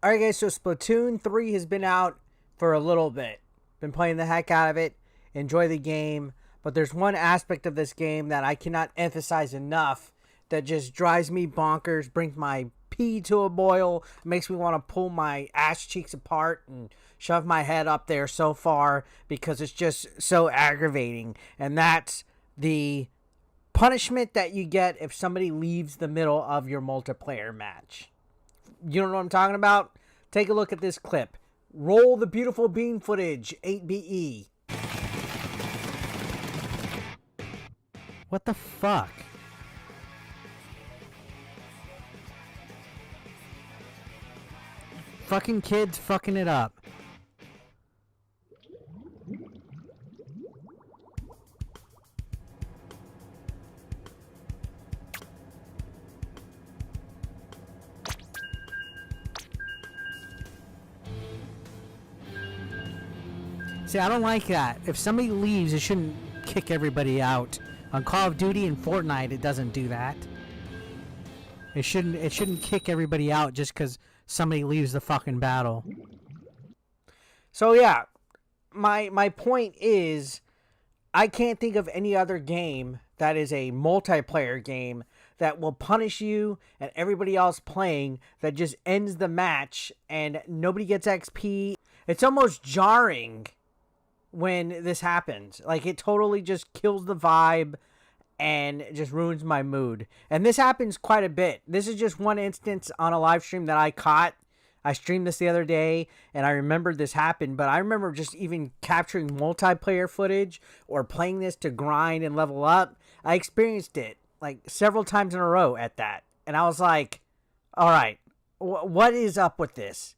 Alright guys, so Splatoon 3 has been out for a little bit. Been playing the heck out of it. Enjoy the game. But there's one aspect of this game that I cannot emphasize enough that just drives me bonkers, brings my pee to a boil, makes me want to pull my ass cheeks apart and shove my head up there so far because it's just so aggravating. And that's the punishment that you get if somebody leaves the middle of your multiplayer match. You know what I'm talking about? Take a look at this clip. Roll the beautiful bean footage, 8BE. What the fuck? Fucking kids fucking it up. See, I don't like that. If somebody leaves, it shouldn't kick everybody out. On Call of Duty and Fortnite, it doesn't do that. It shouldn't kick everybody out just because somebody leaves the fucking battle. So yeah, my point is, I can't think of any other game that is a multiplayer game that will punish you and everybody else playing that just ends the match and nobody gets XP. It's almost jarring when this happens. Like, it totally just kills the vibe and just ruins my mood. And this happens quite a bit. This is just one instance on a live stream that I caught. I streamed this the other day and I remembered this happened, but I remember just even capturing multiplayer footage or playing this to grind and level up. I experienced it like several times in a row at that. And I was like, all right, what is up with this?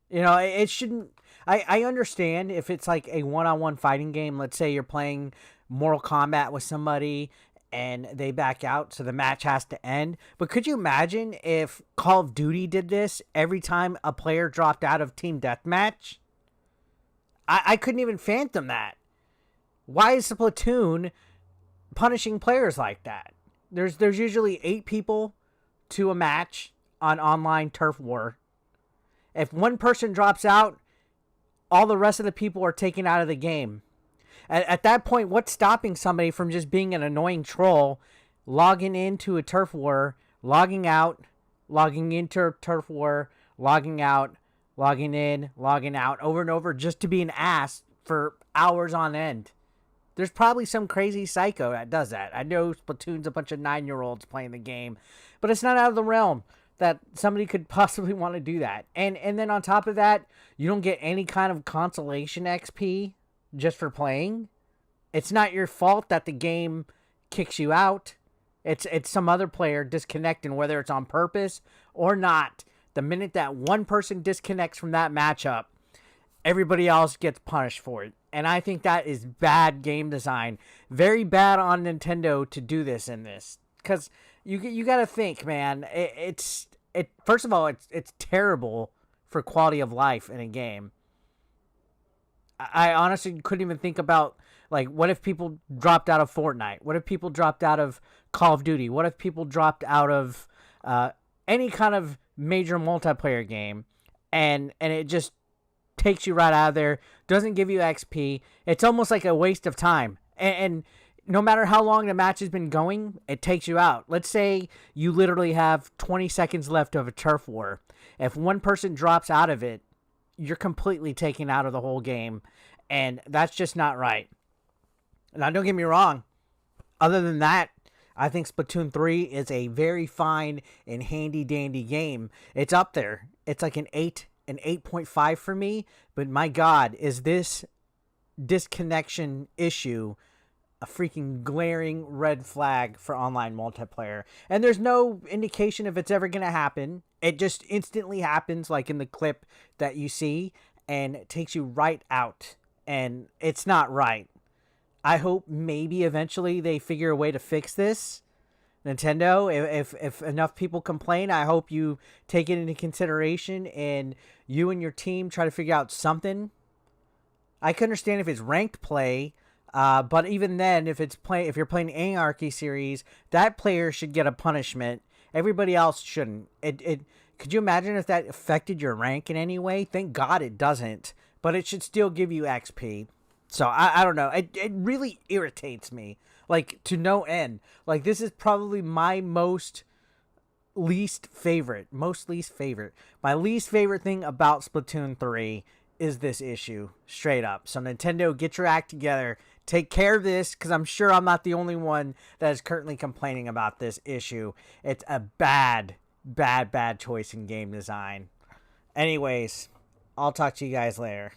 You know, it shouldn't... I understand if it's like a one-on-one fighting game. Let's say you're playing Mortal Kombat with somebody and they back out, so the match has to end. But could you imagine if Call of Duty did this every time a player dropped out of Team Deathmatch? I couldn't even fathom that. Why is Splatoon punishing players like that? There's usually 8 people to a match on online turf war. If one person drops out, all the rest of the people are taken out of the game. At that point, what's stopping somebody from just being an annoying troll, logging into a turf war, logging out, logging into a turf war, logging out, logging in, logging out, over and over, just to be an ass for hours on end? There's probably some crazy psycho that does that. I know Splatoon's a bunch of 9-year-olds playing the game, but it's not out of the realm that somebody could possibly want to do that. And then on top of that, you don't get any kind of consolation XP just for playing. It's not your fault that the game kicks you out. It's some other player disconnecting, whether it's on purpose or not. The minute that one person disconnects from that matchup, everybody else gets punished for it. And I think that is bad game design. Very bad on Nintendo to do this in this. Because you got to think, man, first of all, it's terrible for quality of life in a game. I honestly couldn't even think about, like, what if people dropped out of Fortnite? What if people dropped out of Call of Duty? What if people dropped out of any kind of major multiplayer game and it just takes you right out of there, doesn't give you XP? It's almost like a waste of time. And no matter how long the match has been going, it takes you out. Let's say you literally have 20 seconds left of a turf war. If one person drops out of it, you're completely taken out of the whole game. And that's just not right. Now, don't get me wrong. Other than that, I think Splatoon 3 is a very fine and handy-dandy game. It's up there. It's like an 8.5 for me. But my God, is this disconnection issue a freaking glaring red flag for online multiplayer. And there's no indication if it's ever going to happen. It just instantly happens, like in the clip that you see, and it takes you right out. And it's not right. I hope maybe eventually they figure a way to fix this. Nintendo, if enough people complain, I hope you take it into consideration and you and your team try to figure out something. I can understand if it's ranked play, but even then, if you're playing Anarchy series, that player should get a punishment. Everybody else shouldn't. Could you imagine if that affected your rank in any way? Thank God it doesn't, but it should still give you XP. So I don't know. It really irritates me, like, to no end. Like, this is probably my least favorite. My least favorite thing about Splatoon 3 is this issue, straight up. So Nintendo, get your act together. Take care of this, because I'm sure I'm not the only one that is currently complaining about this issue. It's a bad choice in game design. Anyways, I'll talk to you guys later.